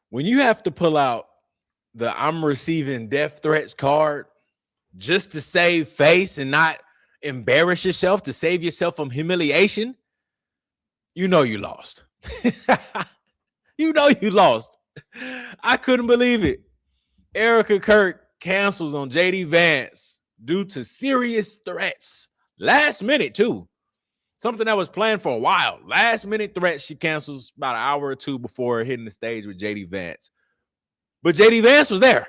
When you have to pull out the I'm receiving death threats card just to save face and not embarrass yourself, to save yourself from humiliation, you know you lost. You know you lost. I couldn't believe it. Erika Kirk cancels on JD Vance due to serious threats. Last minute, too. Something that was planned for a while. Last minute threats, she cancels about an hour or two before hitting the stage with JD Vance. But JD Vance was there.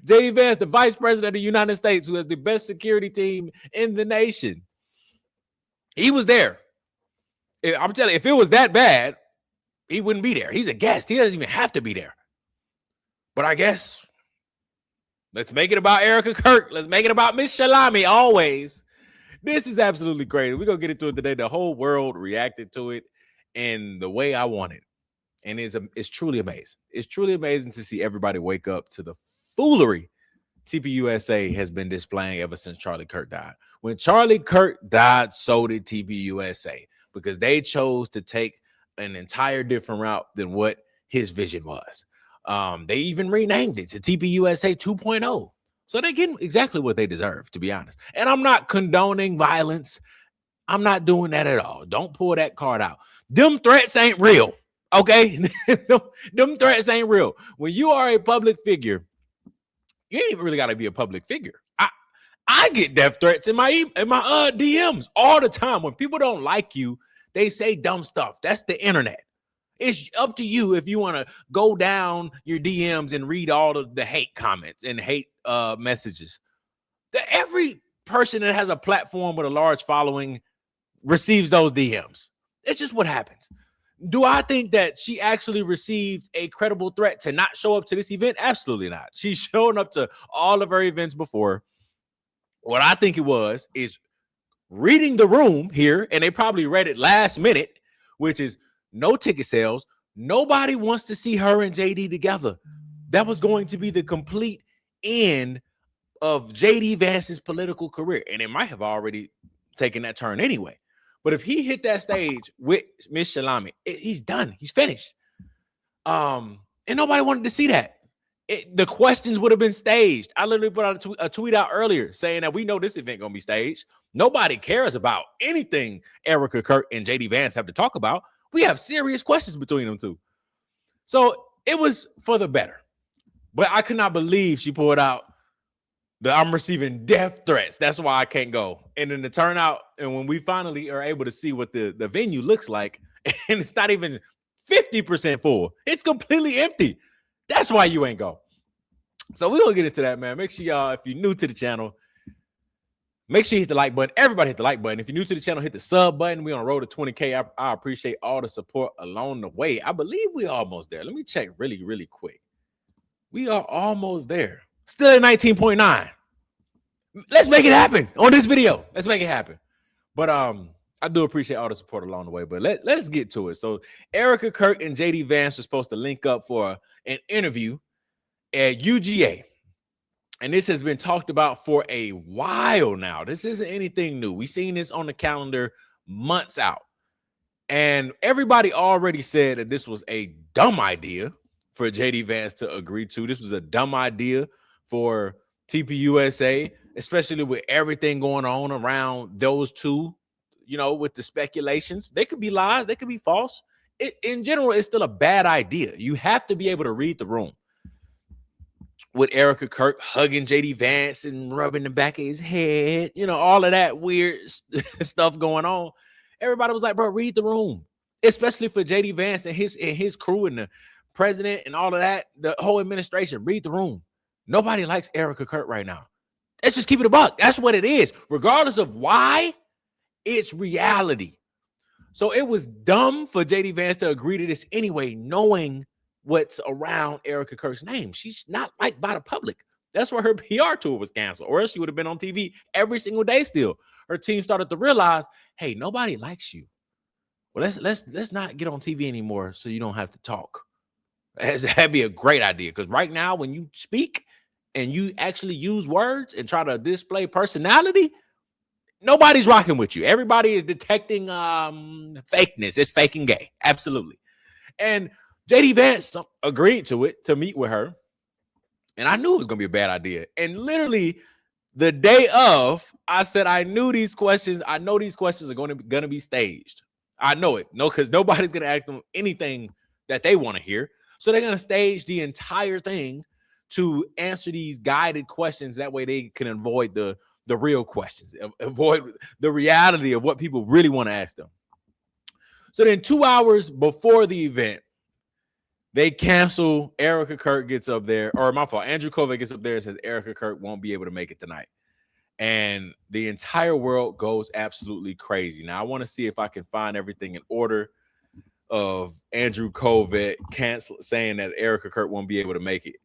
JD Vance, the vice president of the United States, who has the best security team in the nation. He was there. I'm telling you, if it was that bad, he wouldn't be there. He's a guest. He doesn't even have to be there. But I guess let's make it about Erika Kirk. Let's make it about Miss Shalami always. This is absolutely crazy. We're going to get into it today. The whole world reacted to it in the way I want it. And it's truly amazing. It's truly amazing to see everybody wake up to the foolery TPUSA has been displaying ever since Charlie Kirk died. When Charlie Kirk died, so did TPUSA, because they chose to take an entire different route than what his vision was. They even renamed it to TPUSA 2.0. So they're getting exactly what they deserve, to be honest. And I'm not condoning violence. I'm not doing that at all. Don't pull that card out. Them threats ain't real, okay? Them threats ain't real. When you are a public figure, you ain't even really got to be a public figure. I get death threats in my DMs all the time. When people don't like you, they say dumb stuff. That's the internet. It's up to you if you want to go down your DMs and read all of the hate comments and hate messages. Every person that has a platform with a large following receives those DMs. It's just what happens. Do I think that she actually received a credible threat to not show up to this event? Absolutely not. She's shown up to all of her events before. What I think it was is reading the room here, and they probably read it last minute, which is no ticket sales. Nobody wants to see her and JD together. That was going to be the complete end of JD Vance's political career, and it might have already taken that turn anyway. But if he hit that stage with Miss Shalami, he's done. He's finished. And nobody wanted to see that. The questions would have been staged. I literally put out a tweet out earlier saying that we know this event going to be staged. Nobody cares about anything Erika Kirk and JD Vance have to talk about. We have serious questions between them two. So it was for the better. But I could not believe she pulled out I'm receiving death threats. That's why I can't go. And then the turnout, and when we finally are able to see what the venue looks like, and it's not even 50% full. It's completely empty. That's why you ain't go. So we're going to get into that, man. Make sure y'all, if you're new to the channel, make sure you hit the like button. Everybody hit the like button. If you're new to the channel, hit the sub button. We're on the road to 20K. I appreciate all the support along the way. I believe we're almost there. Let me check really, really quick. We are almost there. Still at 19.9. Let's make it happen on this video. Let's make it happen. But I do appreciate all the support along the way. But let's get to it. So Erika Kirk and JD Vance were supposed to link up for an interview at UGA. And this has been talked about for a while now. This isn't anything new. We've seen this on the calendar months out. And everybody already said that this was a dumb idea for JD Vance to agree to. This was a dumb idea for TPUSA, especially with everything going on around those two, you know, with the speculations. They could be lies. They could be false. In general, it's still a bad idea. You have to be able to read the room. With Erika Kirk hugging JD Vance and rubbing the back of his head, you know, all of that weird stuff going on. Everybody was like, bro, read the room, especially for JD Vance and his crew and the president and all of that, the whole administration. Read the room. Nobody likes Erika Kirk right now. Let's just keep it a buck. That's what it is. Regardless of why, it's reality. So it was dumb for JD Vance to agree to this anyway, knowing what's around Erika Kirk's name. She's not liked by the public. That's why her PR tour was canceled, or else she would have been on TV every single day still. Her team started to realize, hey, nobody likes you. Well, let's not get on TV anymore so you don't have to talk. That'd be a great idea, because right now when you speak and you actually use words and try to display personality, nobody's rocking with you. Everybody is detecting fakeness. It's fake and gay. Absolutely. And JD Vance agreed to it, to meet with her. And I knew it was going to be a bad idea. And literally the day of, I said, I know these questions are going to be staged. I know it. No, because nobody's going to ask them anything that they want to hear. So they're going to stage the entire thing to answer these guided questions. That way they can avoid the real questions, avoid the reality of what people really want to ask them. So then 2 hours before the event, they cancel. Erika Kirk gets up there, or my fault, Andrew Kovac gets up there and says Erika Kirk won't be able to make it tonight. And the entire world goes absolutely crazy. Now, I want to see if I can find everything in order of Andrew Kovac saying that Erika Kirk won't be able to make it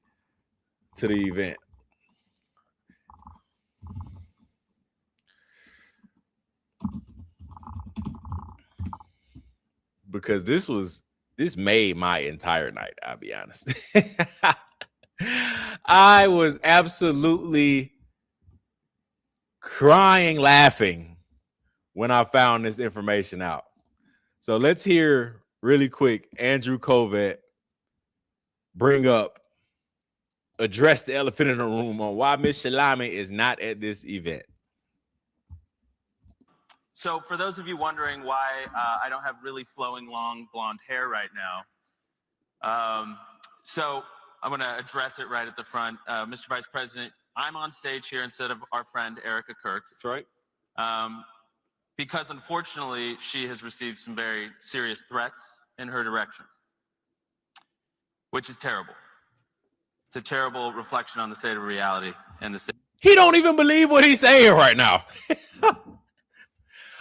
to the event. Because this made my entire night, I'll be honest. I was absolutely crying, laughing when I found this information out. So let's hear really quick Andrew Kovac address the elephant in the room on why Miss Shalami is not at this event. So for those of you wondering why I don't have really flowing, long, blonde hair right now, so I'm going to address it right at the front. Mr. Vice President, I'm on stage here instead of our friend Erika Kirk. That's right. Because unfortunately, she has received some very serious threats in her direction, which is terrible. It's a terrible reflection on the state of reality and the state. He don't even believe what he's saying right now.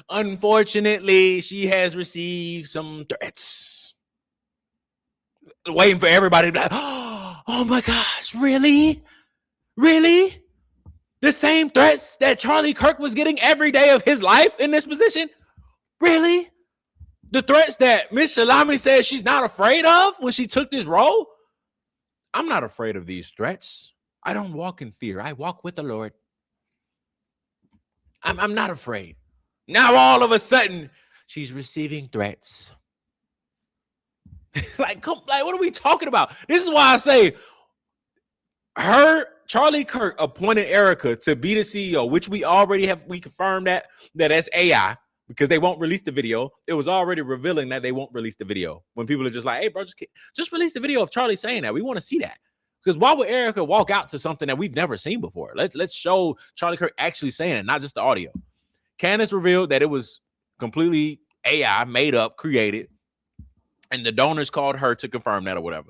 Unfortunately, she has received some threats. Waiting for everybody to be like, oh my gosh, really? Really? The same threats that Charlie Kirk was getting every day of his life in this position? Really? The threats that Miss Shalami says she's not afraid of when she took this role? I'm not afraid of these threats. I don't walk in fear. I walk with the Lord. I'm not afraid. Now all of a sudden, she's receiving threats. like, what are we talking about? This is why I say Charlie Kirk appointed Erika to be the CEO, which we confirmed that's AI because they won't release the video. It was already revealing that they won't release the video. When people are just like, hey, bro, just release the video of Charlie saying that. We want to see that. Because why would Erika walk out to something that we've never seen before? Let's show Charlie Kirk actually saying it, not just the audio. Candace revealed that it was completely AI, made up, created, and the donors called her to confirm that or whatever.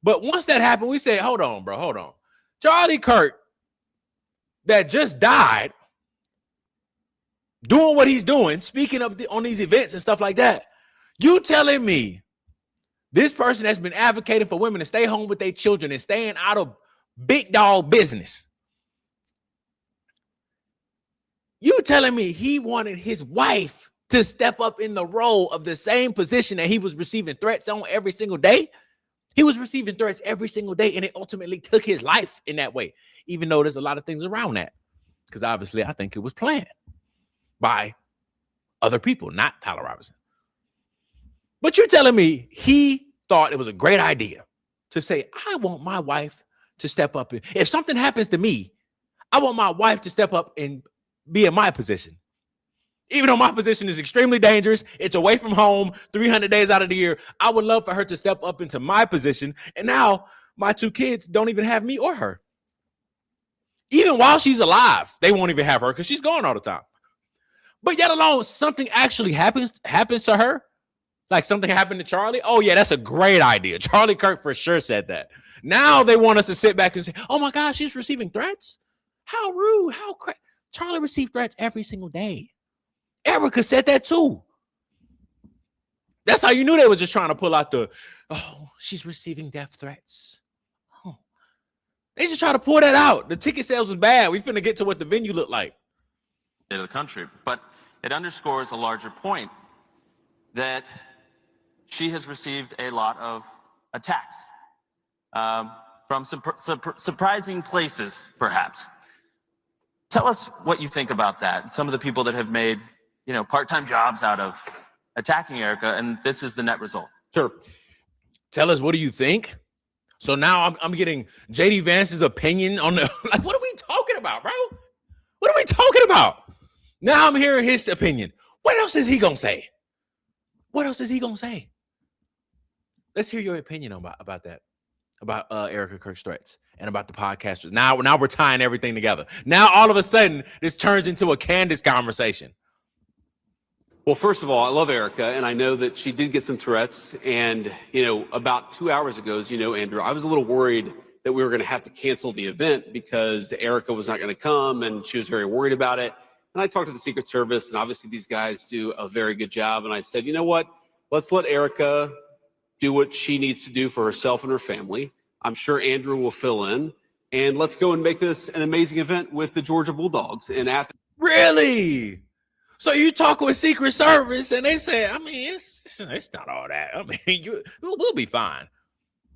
But once that happened, we said, hold on, bro, hold on. Charlie Kirk, that just died, doing what he's doing, speaking up on these events and stuff like that. You telling me this person has been advocating for women to stay home with their children and staying out of big dog business. You telling me he wanted his wife to step up in the role of the same position that he was receiving threats on every single day? He was receiving threats every single day, and it ultimately took his life in that way, even though there's a lot of things around that. Because obviously, I think it was planned by other people, not Tyler Robinson. But you're telling me he thought it was a great idea to say, I want my wife to step up. If something happens to me, I want my wife to step up and be in my position. Even though my position is extremely dangerous, it's away from home 300 days out of the year, I would love for her to step up into my position. And now my two kids don't even have me or her. Even while she's alive, they won't even have her because she's gone all the time. But yet alone, something actually happens to her. Like something happened to Charlie. Oh, yeah, that's a great idea. Charlie Kirk for sure said that. Now they want us to sit back and say, oh, my gosh, she's receiving threats? How rude. How crazy. Charlie received threats every single day. Erika said that too. That's how you knew they were just trying to pull out she's receiving death threats. Oh, they just try to pull that out. The ticket sales was bad. We finna get to what the venue looked like. Of the country, but it underscores a larger point that she has received a lot of attacks from surprising places, perhaps. Tell us what you think about that. Some of the people that have made, part-time jobs out of attacking Erika, and this is the net result. Sure. Tell us, what do you think? So now I'm getting JD Vance's opinion on the like, what are we talking about, bro? What are we talking about? Now I'm hearing his opinion. What else is he gonna say? What else is he gonna say? Let's hear your opinion about that, about Erika Kirk's threats and about the podcasters. Now we're tying everything together. Now all of a sudden this turns into a Candace conversation. Well, first of all, I love Erika, and I know that she did get some threats. And, about 2 hours ago, as you know, Andrew, I was a little worried that we were going to have to cancel the event because Erika was not going to come, and she was very worried about it. And I talked to the Secret Service, and obviously these guys do a very good job. And I said, you know what? Let's let Erika do what she needs to do for herself and her family. I'm sure Andrew will fill in. And let's go and make this an amazing event with the Georgia Bulldogs in Athens. Really? So you talk with Secret Service and they say, I mean, it's not all that. I mean, we'll be fine.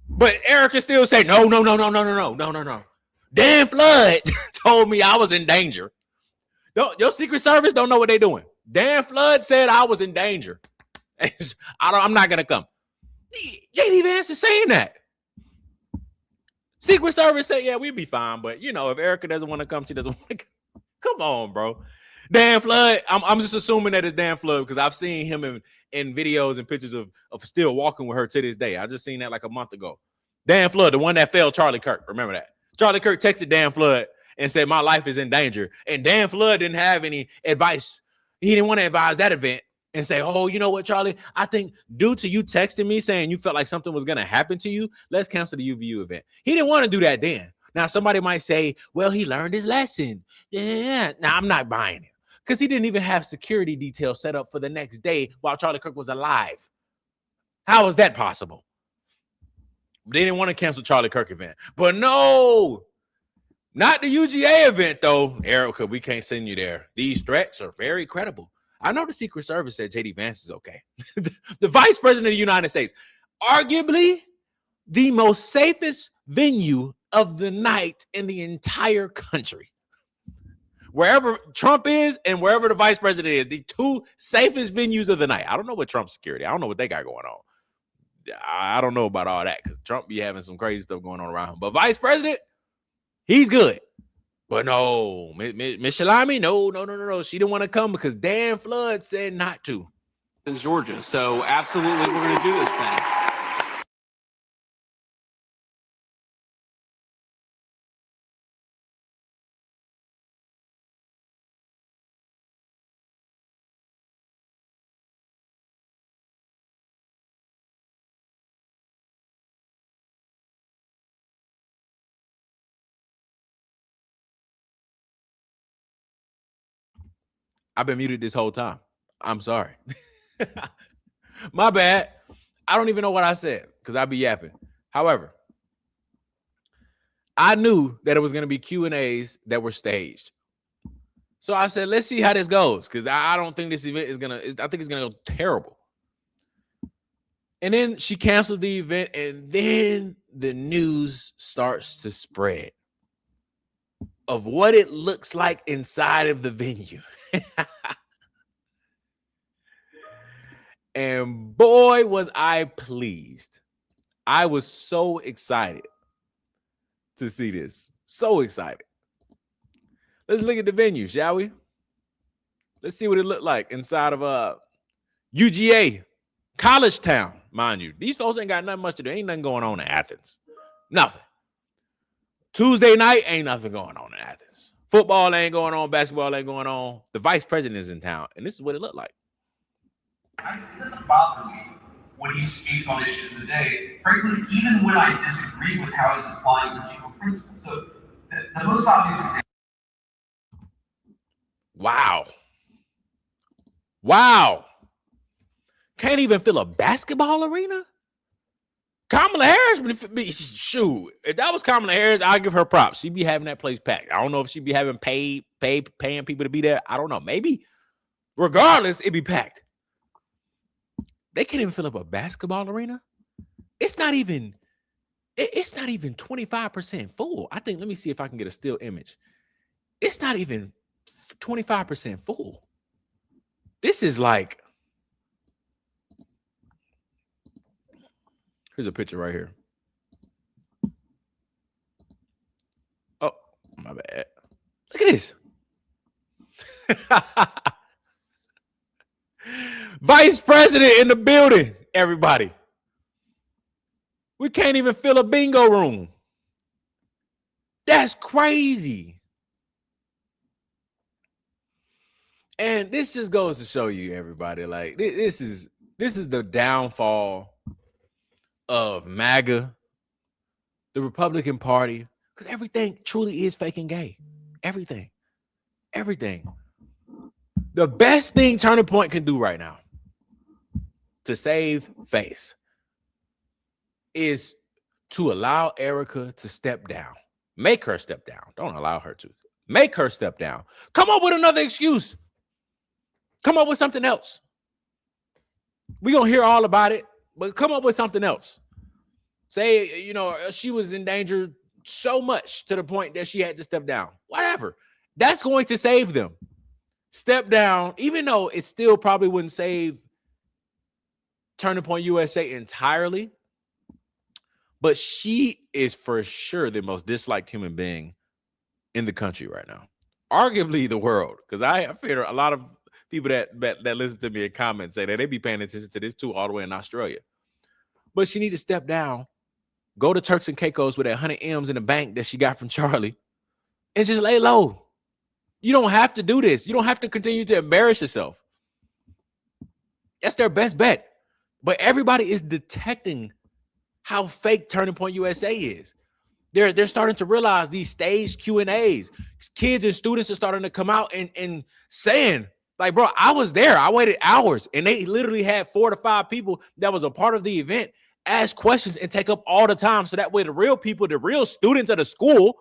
But Erika still say, no. Dan Flood told me I was in danger. Your Secret Service don't know what they're doing. Dan Flood said I was in danger. I'm not going to come. JD Vance is saying that. Secret Service said, yeah, we'll be fine. But, if Erika doesn't want to come, she doesn't want to come. Come on, bro. Dan Flood, I'm just assuming that it's Dan Flood because I've seen him in videos and pictures of still walking with her to this day. I just seen that like a month ago. Dan Flood, the one that failed Charlie Kirk. Remember that? Charlie Kirk texted Dan Flood and said, my life is in danger. And Dan Flood didn't have any advice. He didn't want to advise that event and say, oh, you know what, Charlie? I think due to you texting me saying you felt like something was going to happen to you, let's cancel the UVU event. He didn't want to do that then. Now, somebody might say, well, he learned his lesson. Yeah. Now, I'm not buying it. Because he didn't even have security details set up for the next day while Charlie Kirk was alive. How is that possible? They didn't want to cancel Charlie Kirk event. But no, not the UGA event, though. Erika, we can't send you there. These threats are very credible. I know the Secret Service said JD Vance is okay. The Vice President of the United States, arguably the most safest venue of the night in the entire country. Wherever Trump is and wherever the vice president is, the two safest venues of the night. I don't know what Trump's security. I don't know what they got going on. I don't know about all that because Trump be having some crazy stuff going on around him. But vice president, he's good. But no, Miss Shalami, no. She didn't want to come because Dan Flood said not to. In Georgia. So absolutely, we're going to do this thing. I've been muted this whole time. I'm sorry. My bad. I don't even know what I said because I be yapping. However, I knew that it was going to be Q&As that were staged. So I said, let's see how this goes because I don't think this event is going to, I think it's going to go terrible. And then she canceled the event and then the news starts to spread of what it looks like inside of the venue. And boy, was I pleased. I was so excited to see this. So excited. Let's look at the venue, shall we? Let's see what it looked like inside of UGA, college town, mind you. These folks ain't got nothing much to do. Ain't nothing going on in Athens. Nothing. Tuesday night, ain't nothing going on in Athens. Football ain't going on. Basketball ain't going on. The vice president is in town, and this is what it looked like. It doesn't bother me when he speaks on issues today, frankly, even when I disagree with how he's applying the general principles. So the most obvious example. Wow. Can't even fill a basketball arena? Kamala Harris, shoot. If that was Kamala Harris, I'll give her props. She'd be having that place packed. I don't know if she'd be having paying people to be there. I don't know. Maybe. Regardless, it'd be packed. They can't even fill up a basketball arena. It's not even 25% full. I think, let me see if I can get a still image. It's not even 25% full. This is like, Here's a picture right here. Oh, my bad. Look at this. Vice president in the building, everybody. We can't even fill a bingo room. That's crazy. And this just goes to show you, everybody, like this is the downfall of MAGA, the Republican Party, because everything truly is fake and gay. Everything. The best thing Turning Point can do right now to save face is to allow Erika to step down. Make her step down. Don't allow her to. Make her step down. Come up with another excuse. Come up with something else. We're going to hear all about it, but come up with something else. Say, you know, she was in danger so much to the point that she had to step down. Whatever. That's going to save them. Step down, even though it still probably wouldn't save Turning Point USA entirely. But she is for sure the most disliked human being in the country right now. Arguably the world. Because I fear a lot of people that listen to me in comments say that they be paying attention to this too all the way in Australia. But she need to step down, go to Turks and Caicos with that 100 M's in the bank that she got from Charlie, and just lay low. You don't have to do this. You don't have to continue to embarrass yourself. That's their best bet. But everybody is detecting how fake Turning Point USA is. They're starting to realize these staged Q&As. Kids and students are starting to come out and saying, like, bro, I was there. I waited hours. And they literally had 4 to 5 people that was a part of the event ask questions and take up all the time. So that way the real people, the real students of the school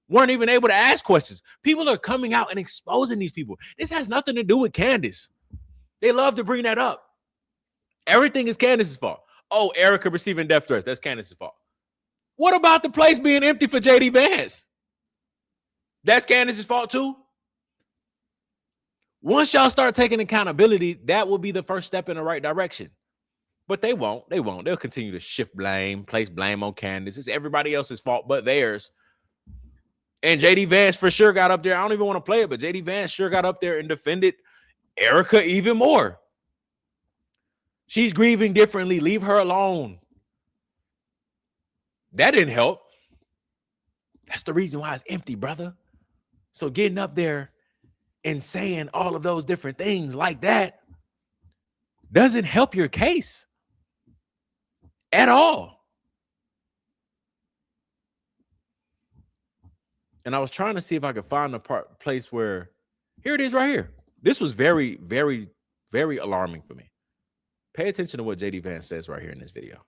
weren't even able to ask questions. People are coming out and exposing these people. This has nothing to do with Candace. They love to bring that up. Everything is Candace's fault. Oh, Erika receiving death threats. That's Candace's fault. What about the place being empty for JD Vance? That's Candace's fault too. Once y'all start taking accountability, that will be the first step in the right direction. But they won't. They'll continue to shift blame, place blame on Candace. It's everybody else's fault but theirs. And JD Vance for sure got up there. I don't even want to play it, but JD Vance sure got up there and defended Erika even more. She's grieving differently. Leave her alone. That didn't help. That's the reason why it's empty, brother. So getting up there and saying all of those different things like that doesn't help your case at all. And I was trying to see if I could find a place where, here it is right here. This was very, very, very alarming for me. Pay attention to what JD Vance says right here in this video.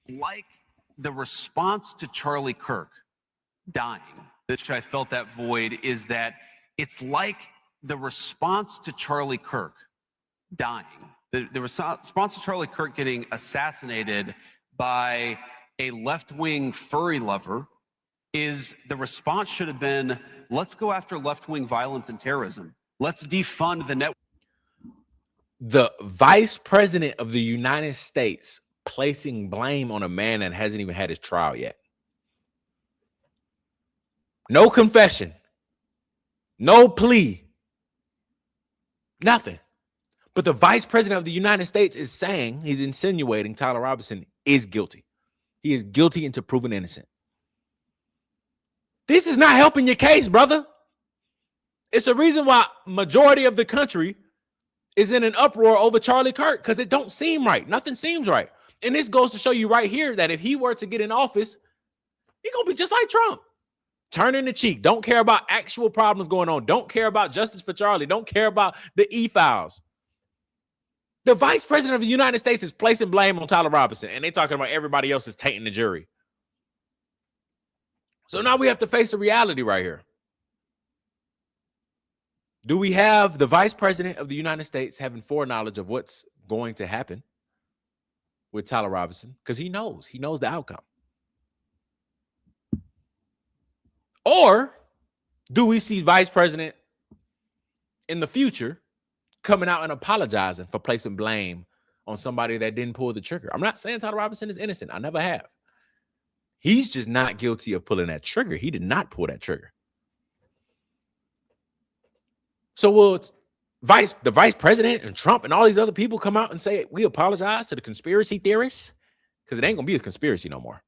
Like the response to Charlie Kirk dying, which I felt that void, is that it's like the response to Charlie Kirk dying. The response to Charlie Kirk getting assassinated by a left-wing furry lover is the response should have been, let's go after left-wing violence and terrorism. Let's defund the network. The vice president of the United States placing blame on a man that hasn't even had his trial yet. No confession. No plea. Nothing. But the vice president of the United States is saying, he's insinuating Tyler Robinson is guilty. He is guilty until proven innocent. This is not helping your case, brother. It's the reason why majority of the country is in an uproar over Charlie Kirk, because it don't seem right. Nothing seems right. And this goes to show you right here that if he were to get in office, he's going to be just like Trump. Turning the cheek. Don't care about actual problems going on. Don't care about justice for Charlie. Don't care about the e-files. The vice president of the United States is placing blame on Tyler Robinson, and they're talking about everybody else is tainting the jury. So now we have to face the reality right here. Do we have the vice president of the United States having foreknowledge of what's going to happen with Tyler Robinson? Because he knows the outcome. Or do we see Vice President in the future coming out and apologizing for placing blame on somebody that didn't pull the trigger. I'm not saying Tyler Robinson is innocent. I never have. He's just not guilty of pulling that trigger. He did not pull that trigger. So will the vice president and Trump and all these other people come out and say, we apologize to the conspiracy theorists? Because it ain't going to be a conspiracy no more.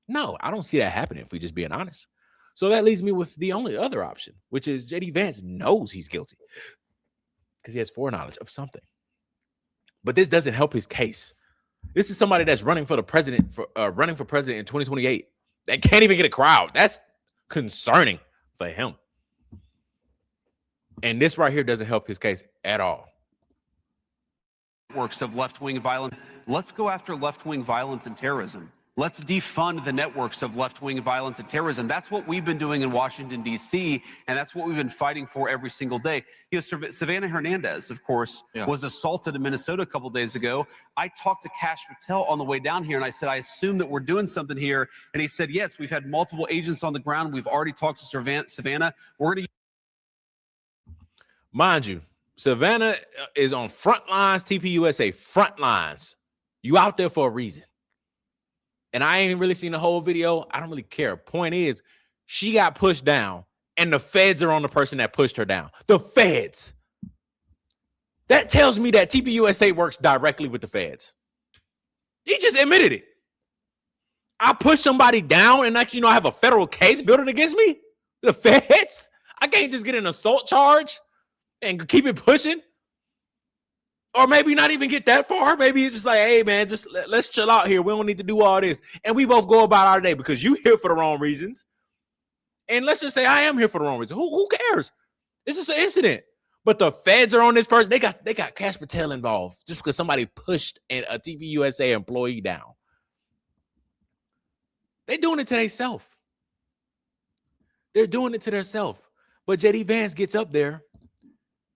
No, I don't see that happening if we just being honest. So that leaves me with the only other option, which is J.D. Vance knows he's guilty because he has foreknowledge of something. But this doesn't help his case. This is somebody that's running for president in 2028 that can't even get a crowd. That's concerning for him. And this right here doesn't help his case at all. Networks of left-wing violence. Let's go after left-wing violence and terrorism. Let's defund the networks of left-wing violence and terrorism. That's what we've been doing in Washington, D.C., and that's what we've been fighting for every single day. You know, Savannah Hernandez, of course, was assaulted in Minnesota a couple days ago. I talked to Kash Patel on the way down here, and I said, I assume that we're doing something here. And he said, yes, we've had multiple agents on the ground. We've already talked to Savannah. We're going to... Mind you, Savannah is on front lines, TPUSA, front lines. You out there for a reason. And I ain't really seen the whole video. I don't really care. Point is, she got pushed down, and the feds are on the person that pushed her down. The feds. That tells me that TPUSA works directly with the feds. He just admitted it. I push somebody down, and next, I have a federal case building against me? The feds? I can't just get an assault charge and keep it pushing. Or maybe not even get that far. Maybe it's just like, hey, man, just let's chill out here. We don't need to do all this. And we both go about our day because you here for the wrong reasons. And let's just say I am here for the wrong reason. Who cares? This is an incident. But the feds are on this person. They got Kash Patel involved just because somebody pushed a TPUSA employee down. They're doing it to themselves. They're doing it to themselves. But J.D. Vance gets up there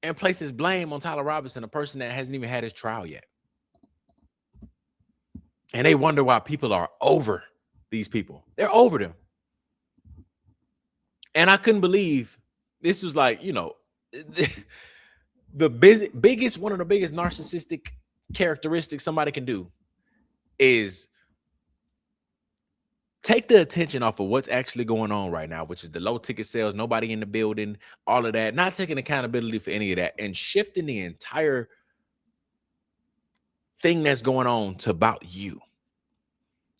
and places blame on Tyler Robinson, a person that hasn't even had his trial yet. And they wonder why people are over these people. They're over them. And I couldn't believe this was like, one of the biggest narcissistic characteristics somebody can do is take the attention off of what's actually going on right now, which is the low ticket sales, nobody in the building, all of that, not taking accountability for any of that, and shifting the entire thing that's going on to about you.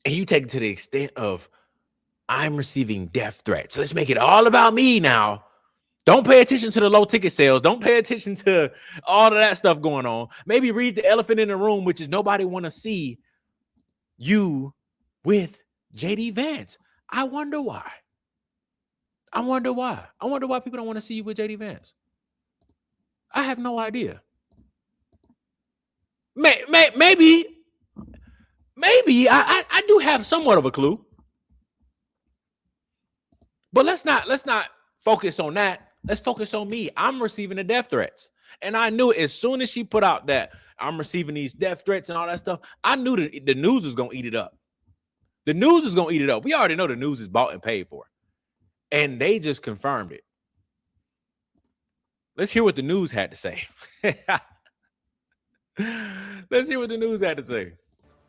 And you take it to the extent of, I'm receiving death threats. So let's make it all about me now. Don't pay attention to the low ticket sales. Don't pay attention to all of that stuff going on. Maybe read the elephant in the room, which is nobody want to see you with J.D. Vance. I wonder why. I wonder why people don't want to see you with J.D. Vance. I have no idea. Maybe I do have somewhat of a clue. But let's not focus on that. Let's focus on me. I'm receiving the death threats. And I knew as soon as she put out that I'm receiving these death threats and all that stuff, I knew that the news was going to eat it up. The news is going to eat it up. We already know the news is bought and paid for. And they just confirmed it. Let's hear what the news had to say. Let's hear what the news had to say.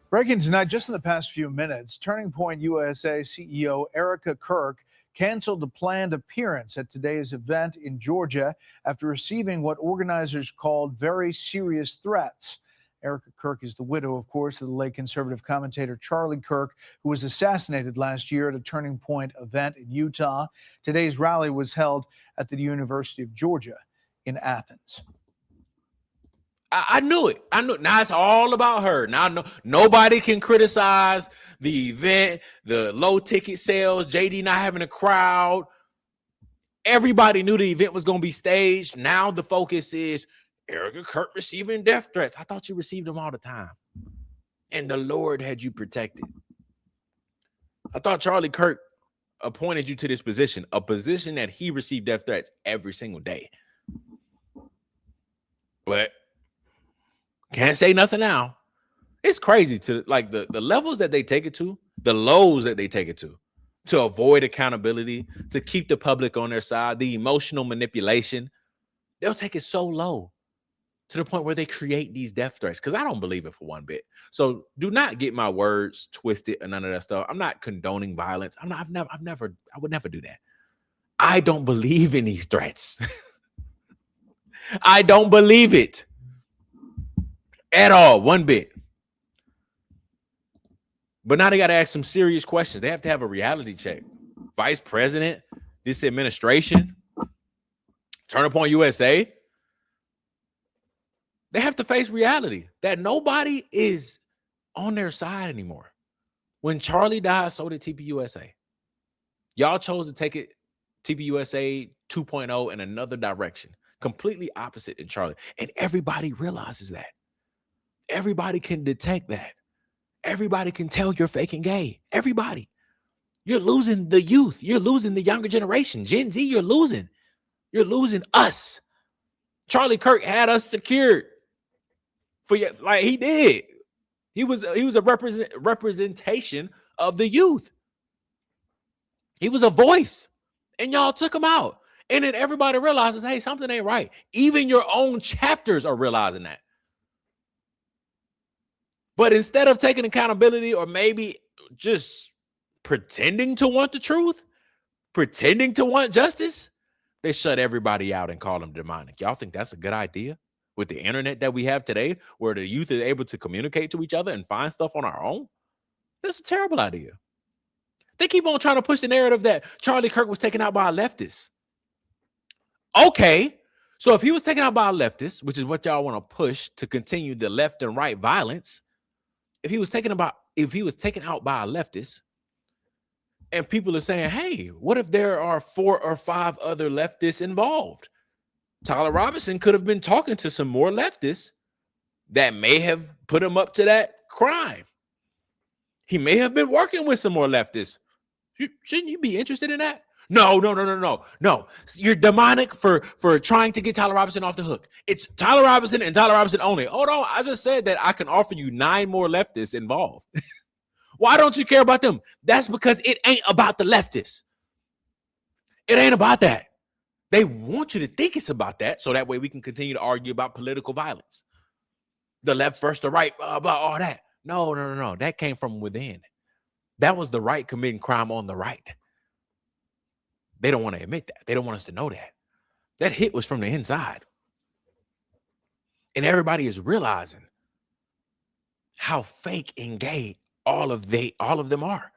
Breaking tonight, just in the past few minutes, Turning Point USA CEO Erika Kirk canceled a planned appearance at today's event in Georgia after receiving what organizers called very serious threats. Erika Kirk is the widow, of course, of the late conservative commentator Charlie Kirk, who was assassinated last year at a Turning Point event in Utah. Today's rally was held at the University of Georgia in Athens. I knew it. Now it's all about her. Now nobody can criticize the event, the low ticket sales, JD not having a crowd. Everybody knew the event was going to be staged. Now the focus is Erika Kirk receiving death threats. I thought you received them all the time. And the Lord had you protected. I thought Charlie Kirk appointed you to this position, a position that he received death threats every single day. But can't say nothing now. It's crazy to like the levels that they take it to, the lows that they take it to avoid accountability, to keep the public on their side, the emotional manipulation. They'll take it so low to the point where they create these death threats, because I don't believe it for one bit. So do not get my words twisted and none of that stuff. I'm not condoning violence. I would never do that. I don't believe in these threats. I don't believe it at all, one bit. But now they got to ask some serious questions. They have to have a reality check. Vice President, this administration, Turn Up on USA, they have to face reality that nobody is on their side anymore. When Charlie died, so did TPUSA. Y'all chose to take it TPUSA 2.0 in another direction, completely opposite in Charlie. And everybody realizes that. Everybody can detect that. Everybody can tell you're faking gay. Everybody. You're losing the youth. You're losing the younger generation. Gen Z, you're losing. You're losing us. Charlie Kirk had us secured. For you, like he did. He was a representation of the youth. He was a voice. And y'all took him out. And then everybody realizes, hey, something ain't right. Even your own chapters are realizing that. But instead of taking accountability or maybe just pretending to want the truth, pretending to want justice, they shut everybody out and call them demonic. Y'all think that's a good idea? With the internet that we have today, where the youth is able to communicate to each other and find stuff on our own? That's a terrible idea. They keep on trying to push the narrative that Charlie Kirk was taken out by a leftist. Okay, so if he was taken out by a leftist, which is what y'all want to push to continue the left and right violence, if he was taken out by a leftist, and people are saying, hey, what if there are 4 or 5 other leftists involved? Tyler Robinson could have been talking to some more leftists that may have put him up to that crime. He may have been working with some more leftists. Shouldn't you be interested in that? No. You're demonic for trying to get Tyler Robinson off the hook. It's Tyler Robinson and Tyler Robinson only. Hold on. I just said that I can offer you 9 more leftists involved. Why don't you care about them? That's because it ain't about the leftists. It ain't about that. They want you to think it's about that, so that way we can continue to argue about political violence. The left versus the right, about all that. No. That came from within. That was the right committing crime on the right. They don't want to admit that. They don't want us to know that. That hit was from the inside. And everybody is realizing how fake and gay all of them are.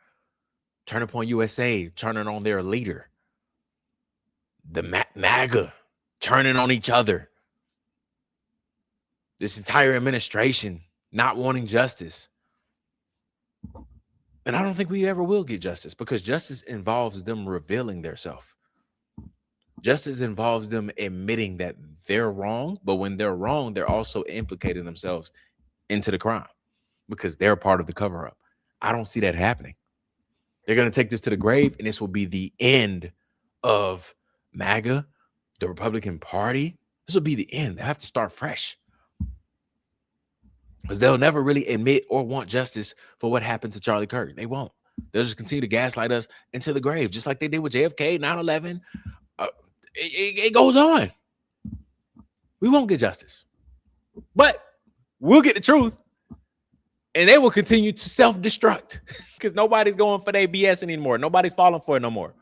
Turn Up on USA, turning on their leader. The MAGA, turning on each other. This entire administration not wanting justice. And I don't think we ever will get justice, because justice involves them revealing themselves. Justice involves them admitting that they're wrong, but when they're wrong, they're also implicating themselves into the crime because they're part of the cover-up. I don't see that happening. They're going to take this to the grave, and this will be the end of MAGA, the Republican Party. This will be the end. They'll have to start fresh, because they'll never really admit or want justice for what happened to Charlie Kirk. They won't. They'll just continue to gaslight us into the grave, just like they did with JFK, 9/11. It goes on. We won't get justice, but we'll get the truth, and they will continue to self-destruct because nobody's going for their BS anymore. Nobody's falling for it no more.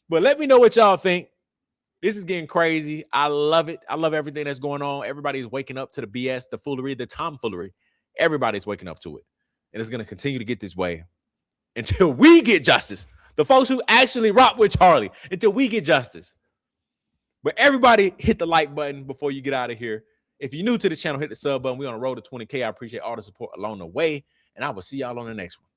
But let me know what y'all think. This is getting crazy. I love it. I love everything that's going on. Everybody's waking up to the BS, the foolery, the tomfoolery. Everybody's waking up to it. And it's going to continue to get this way until we get justice. The folks who actually rock with Charlie, until we get justice. But everybody hit the like button before you get out of here. If you're new to the channel, hit the sub button. We're on the road to 20K. I appreciate all the support along the way. And I will see y'all on the next one.